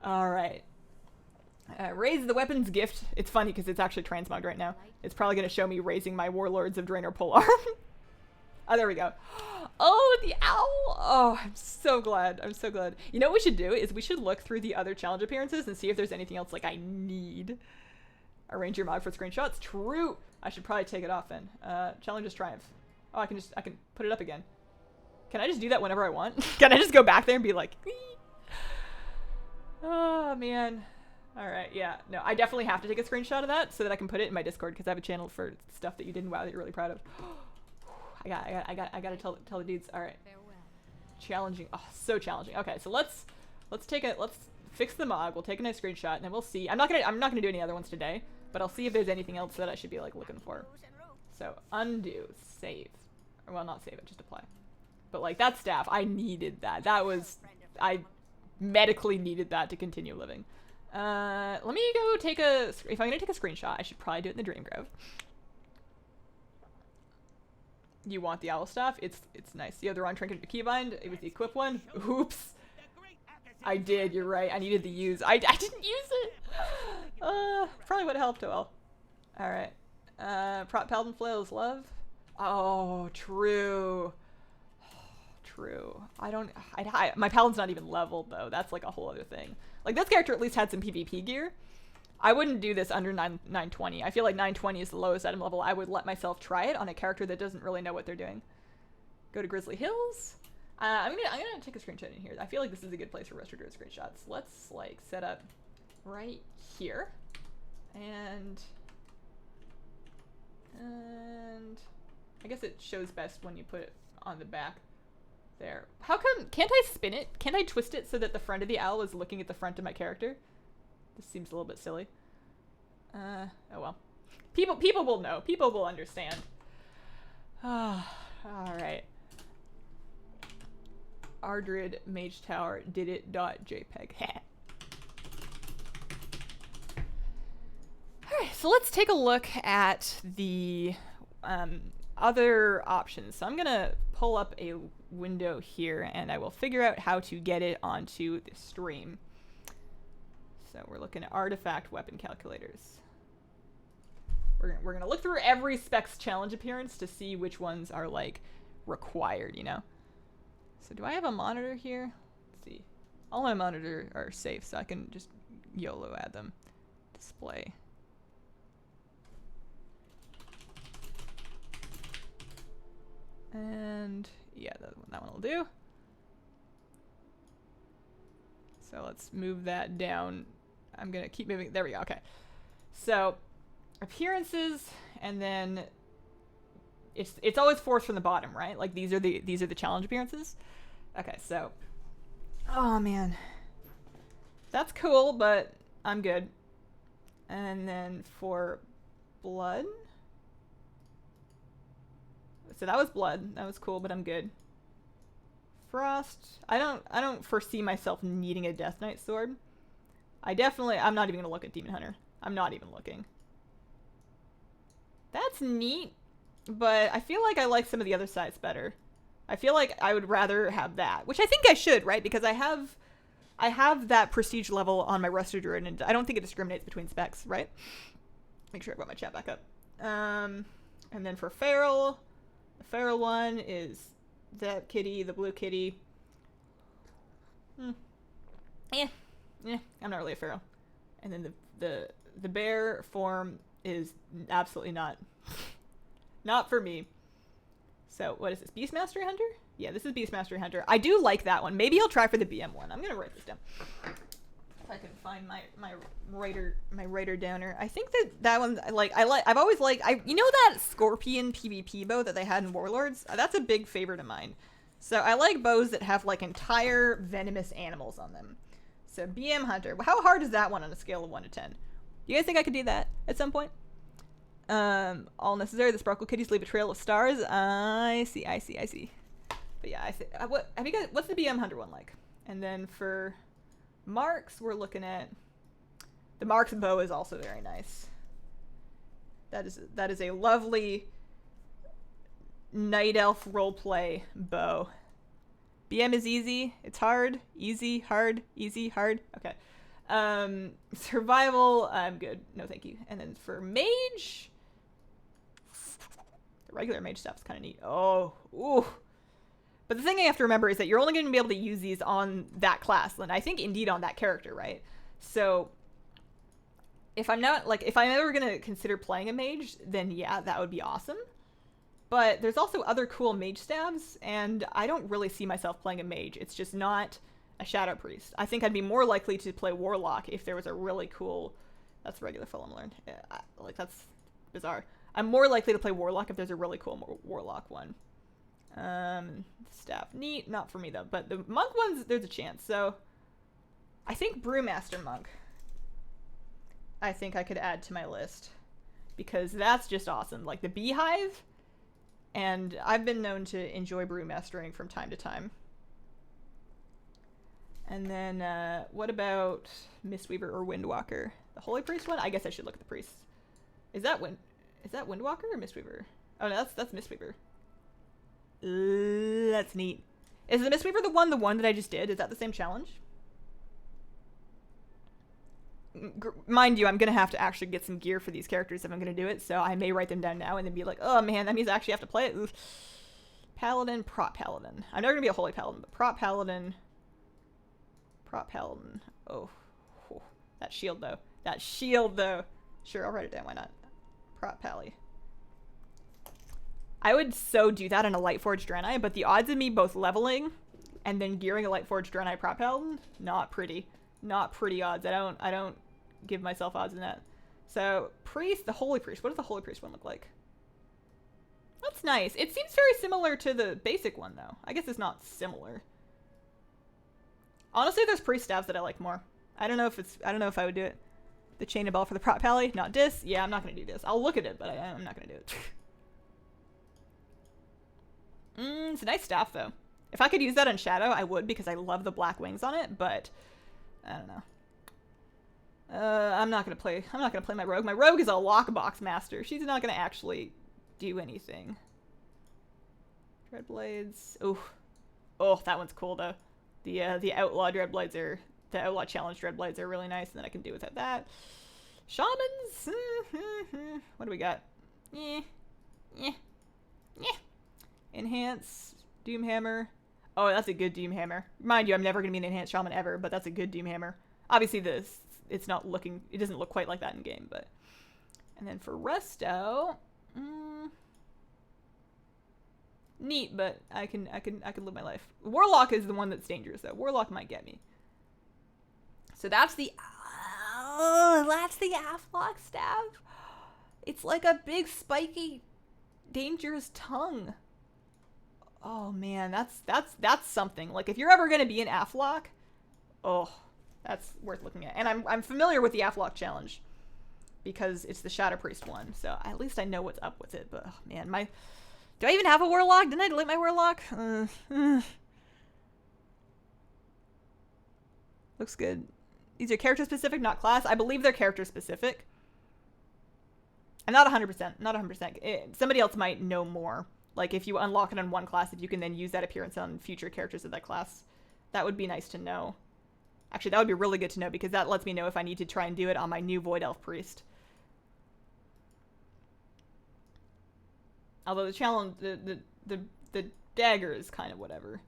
All right. Raise the weapons gift. It's funny because it's actually transmogged right now. It's probably going to show me raising my Warlords of Draenor polearm. Oh, there we go. Oh, the owl. Oh, I'm so glad. I'm so glad. You know what we should do is we should look through the other challenge appearances and see if there's anything else like I need. Arrange your mod for screenshots. True. I should probably take it off then. Challenges Triumph. Oh, I can put it up again. Can I just do that whenever I want? Can I just go back there and be like, wee? Oh, man. All right, yeah. No, I definitely have to take a screenshot of that so that I can put it in my Discord because I have a channel for stuff that you did in WoW that you're really proud of. I gotta tell the dudes. All right. Farewell. Challenging. Oh, so challenging. Okay, so let's fix the mod. We'll take a nice screenshot and then we'll see. I'm not gonna do any other ones today, but I'll see if there's anything else that I should be like looking for. So undo, save, or well, not save it, just apply. But like that staff, I needed that. I medically needed that to continue living. Let me go take if I'm gonna take a screenshot, I should probably do it in the Dream Grove. You want the owl staff? It's nice. You have the wrong trinket keybind. It was the equip one. Oops. I did. You're right. I needed to use. I didn't use it. Probably would have helped. Oh well. All right. Prop Paladin Flail's love. Oh, true. True. My Paladin's not even leveled though. That's like a whole other thing. Like this character at least had some PvP gear. I wouldn't do this under 920. I feel like 920 is the lowest item level. I would let myself try it on a character that doesn't really know what they're doing. Go to Grizzly Hills. I'm gonna take a screenshot in here. I feel like this is a good place for Rest of Druid screenshots. Let's like set up right here, and I guess it shows best when you put it on the back. There. How come? Can't I spin it? Can't I twist it so that the front of the owl is looking at the front of my character? This seems a little bit silly. Oh well. People will know. People will understand. All right. Rdruid Mage Tower did it. .jpg. Alright, so let's take a look at the other options. So I'm gonna pull up a window here and I will figure out how to get it onto the stream. So we're looking at artifact weapon calculators. We're gonna look through every specs challenge appearance to see which ones are like required, you know? So do I have a monitor here? Let's see. All my monitors are safe, so I can just YOLO add them. Display. And yeah, that one will do. So let's move that down. I'm gonna keep moving. There we go. Okay. So appearances, and then it's always fourth from the bottom, right? Like these are the challenge appearances. Okay, so oh man, that's cool, but I'm good. And then for blood. So that was blood. That was cool, but I'm good. Frost. I don't foresee myself needing a Death Knight sword. I'm not even gonna look at Demon Hunter. I'm not even looking. That's neat, but I feel like I like some of the other sides better. I feel like I would rather have that, which I think I should, right? Because I have that prestige level on my Rusted Druid, and I don't think it discriminates between specs, right? Make sure I got my chat back up. And then for Feral, the Feral one is that kitty, the blue kitty. I'm not really a Feral. And then the bear form is absolutely not for me. So what is this, Beast Mastery Hunter? Yeah, this is Beast Mastery Hunter. I do like that one. Maybe I'll try for the BM one. I'm gonna write this down if I can find my writer downer. I think that one, I've always liked, you know that Scorpion PvP bow that they had in Warlords? That's a big favorite of mine. So I like bows that have like entire venomous animals on them. So BM Hunter. How hard is that one on a scale of 1 to 10? You guys think I could do that at some point? All necessary. The Sparkle Kitties leave a trail of stars. I see. But yeah, what's the BM Hunter one like? And then for marks, we're looking at the Mark's bow is also very nice. That is a lovely Night Elf roleplay bow. BM is easy. It's hard. Easy, hard, easy, hard. Okay. Survival, I'm good. No, thank you. And then for mage, the regular mage stuff is kind of neat. Oh, ooh. But the thing I have to remember is that you're only going to be able to use these on that class, and I think indeed on that character, right? So if I'm ever going to consider playing a mage, then yeah, that would be awesome. But there's also other cool mage stabs, and I don't really see myself playing a mage. It's just not a Shadow Priest. I think I'd be more likely to play Warlock if there was a really cool... That's regular Fulham learned. Yeah, that's bizarre. I'm more likely to play Warlock if there's a really cool Warlock one. Staff. Neat. Not for me, though. But the Monk ones, there's a chance. So I think Brewmaster Monk, I think I could add to my list. Because that's just awesome. Like the Beehive... And I've been known to enjoy brewmastering from time to time. And then, what about Mistweaver or Windwalker? The Holy Priest one? I guess I should look at the priests. Is that Windwalker or Mistweaver? Oh, no, that's Mistweaver. That's neat. Is the Mistweaver the one that I just did? Is that the same challenge? Mind you, I'm going to have to actually get some gear for these characters if I'm going to do it, so I may write them down now and then be like, oh man, that means I actually have to play it. Oof. Paladin, Prop Paladin. I'm never going to be a Holy Paladin, but Prop Paladin. Oh. That shield, though. Sure, I'll write it down, why not? Prop Pally. I would so do that in a Lightforged Draenei, but the odds of me both leveling and then gearing a Lightforged Draenei Prop Paladin, not pretty. Not pretty odds. I don't give myself odds in that. So, Priest, the Holy Priest. What does the Holy Priest one look like? That's nice. It seems very similar to the basic one, though. I guess it's not similar. Honestly, there's priest staves that I like more. I don't know if I would do it. The Chain of Bell for the Prop Pally, not dis. Yeah, I'm not gonna do this. I'll look at it, but I'm not gonna do it. It's a nice staff, though. If I could use that on Shadow, I would, because I love the black wings on it, but I don't know. I'm not gonna play my rogue. My rogue is a lockbox master. She's not gonna actually do anything. Dreadblades. Oh, that one's cool though. The outlaw Dreadblades the outlaw challenge Dreadblades are really nice, and then I can do without that. Shamans. What do we got? Enhance Doomhammer. Oh, that's a good Doomhammer. Mind you, I'm never gonna be an enhanced shaman ever, but that's a good Doomhammer. Obviously, it doesn't look quite like that in game, but. And then for Resto, neat, but I can live my life. Warlock is the one that's dangerous though. Warlock might get me. So that's the Afflock staff. It's like a big spiky, dangerous tongue. Oh man, that's something. Like if you're ever gonna be an Afflock, oh, that's worth looking at. And I'm familiar with the Afflock challenge. because it's the Shadow Priest one. So at least I know what's up with it. But oh, man, do I even have a Warlock? Didn't I delete my Warlock? Looks good. These are character specific, not class. I believe they're character specific. I'm not 100%. Not 100%. Somebody else might know more. Like if you unlock it on one class, if you can then use that appearance on future characters of that class. That would be nice to know. Actually, that would be really good to know because that lets me know if I need to try and do it on my new Void Elf Priest. Although the challenge, the dagger is kind of whatever.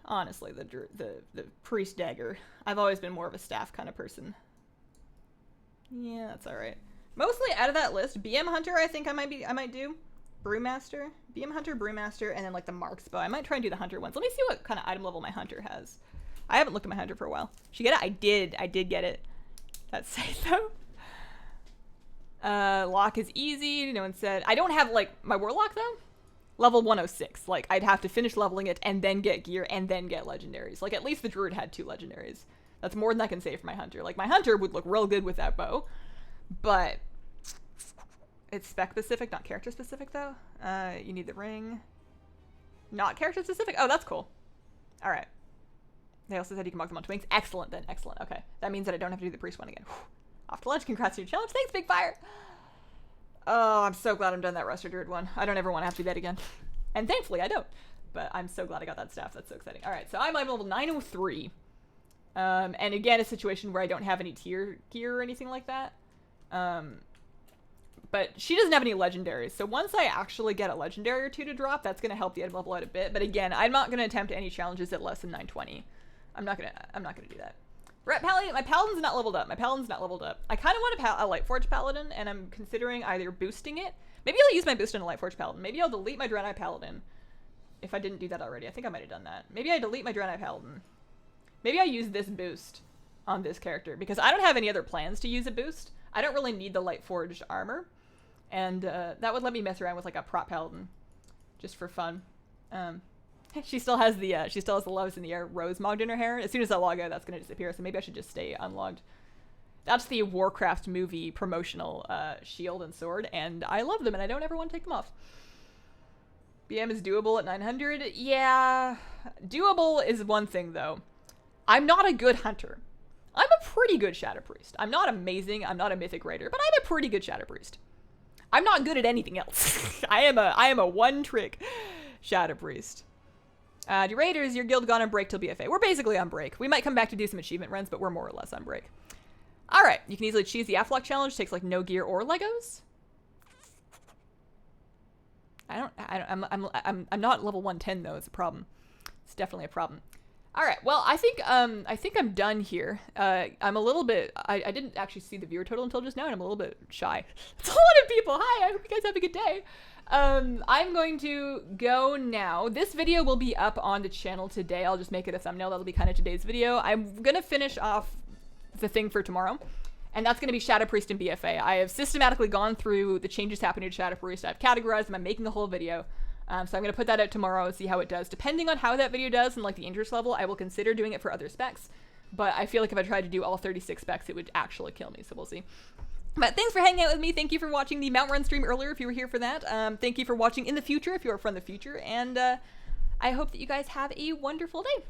Honestly, the priest dagger. I've always been more of a staff kind of person. Yeah, that's all right. Mostly out of that list, BM Hunter I think I might do. Brewmaster, BM Hunter, Brewmaster, and then like the Mark's Bow. I might try and do the Hunter ones. Let me see what kind of item level my Hunter has. I haven't looked at my Hunter for a while. Did you get it? I did get it. That's safe though. Lock is easy. No one said. I don't have like my Warlock though. Level 106. Like I'd have to finish leveling it and then get gear and then get legendaries. Like at least the Druid had 2 legendaries. That's more than I can say for my Hunter. Like my Hunter would look real good with that bow, but it's spec specific, not character specific though. You need the ring. Not character specific. Oh, that's cool. All right. They also said you can mark them on wings. Excellent then. Excellent. Okay. That means that I don't have to do the priest one again. Whew. Off to lunch. Congrats on your challenge. Thanks, Big Fire. Oh, I'm so glad I'm done that Rusted Druid one. I don't ever want to have to do that again. And thankfully I don't. But I'm so glad I got that staff. That's so exciting. All right. So I'm level 903. And again, a situation where I don't have any tier gear or anything like that. But she doesn't have any legendaries. So once I actually get a legendary or 2 to drop, that's going to help the item level out a bit. But again, I'm not going to attempt any challenges at less than 920. I'm not going to do that. Rat Paladin, my Paladin's not leveled up. I kind of want a Lightforged Paladin, and I'm considering either boosting it. Maybe I'll use my boost on a Lightforged Paladin. Maybe I'll delete my Dread Eye Paladin. If I didn't do that already. I think I might have done that. Maybe I delete my Dread Eye Paladin. Maybe I use this boost on this character, because I don't have any other plans to use a boost. I don't really need the Lightforged armor. And that would let me mess around with like a prop paladin, just for fun. She still has the Loves in the Air rose mogged in her hair. As soon as I log out, that's gonna disappear. So maybe I should just stay unlogged. That's the Warcraft movie promotional shield and sword, and I love them, and I don't ever want to take them off. BM is doable at 900. Yeah, doable is one thing though. I'm not a good hunter. I'm a pretty good Shadow Priest. I'm not amazing. I'm not a Mythic Raider, but I'm a pretty good Shadow Priest. I'm not good at anything else. I am a one-trick Shadow Priest. Do Raiders, your guild gone on break till BFA? We're basically on break. We might come back to do some achievement runs, but we're more or less on break. All right, you can easily cheese the Aflock challenge. Takes like no gear or Legos. I'm not level 110 though. It's a problem. It's definitely a problem. All right, well, I think I'm done here. I'm a little bit, I didn't actually see the viewer total until just now, and I'm a little bit shy. It's a lot of people. Hi, I hope you guys have a good day. I'm going to go now. This video will be up on the channel today. I'll just make it a thumbnail. That'll be kind of today's video. I'm going to finish off the thing for tomorrow, and that's going to be Shadow Priest and BFA. I have systematically gone through the changes happening to Shadow Priest. I've categorized them. I'm making a whole video. So I'm going to put that out tomorrow and see how it does. Depending on how that video does and like the interest level, I will consider doing it for other specs. But I feel like if I tried to do all 36 specs, it would actually kill me. So we'll see. But thanks for hanging out with me. Thank you for watching the Mount Run stream earlier if you were here for that. Thank you for watching in the future if you are from the future. And I hope that you guys have a wonderful day.